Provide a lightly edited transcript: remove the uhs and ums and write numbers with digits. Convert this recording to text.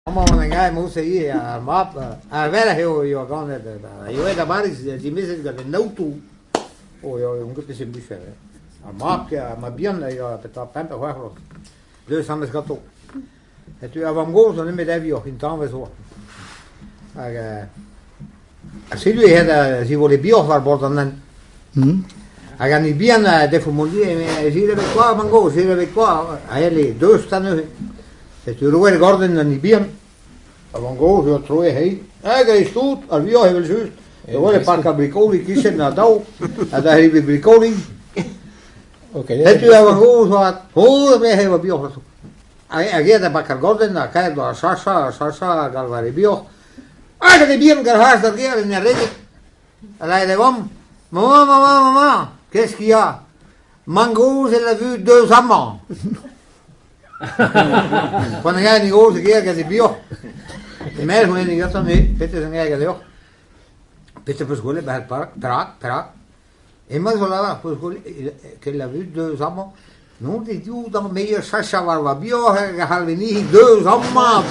Allemaal een guy moest hier aan map. Wel heel je kan het. Je weet dat maar is die mensen dat in auto. Oh ja, jongen, het is een beetje. Aan map ja, maar bien ja, het dat pamper weg was. Dus dan is het ook. Het u van goos dan met even in taal zo. Zie je het zie wel die bio verboden dan. Aga ni bien de formulier zie je het qua van goos, zie je het qua. Hij dus dan nu. Het u roer gorden dan niet bien. Van goos je troe hij. Hij is goed, als we hebben juist. Er worden een paar bricoli kiezen naar dauw. En daar hebben we bricoli. Oké. Het u van goos wat. Hoe we hebben bio. Hij gaat de bakker gorden, dan kijkt door Sasha, dan waar hij bio. Ah, dat is bien gerhaast dat keer in de reden. En hij zei om. Mama, qu'est-ce qu'il y a? Mango, c'est la vue 2 amants. Van de jij niet goos keer gaat hij bio. De meisje moet niet gaan nee, dit is een eigen joch. Peter Pasquale bij het park, Praag. Et moi, voilà, qu'elle l'a vu 2 amants. Non, dit u dan meer Sasha waar we bio gehaald niet 2 amants.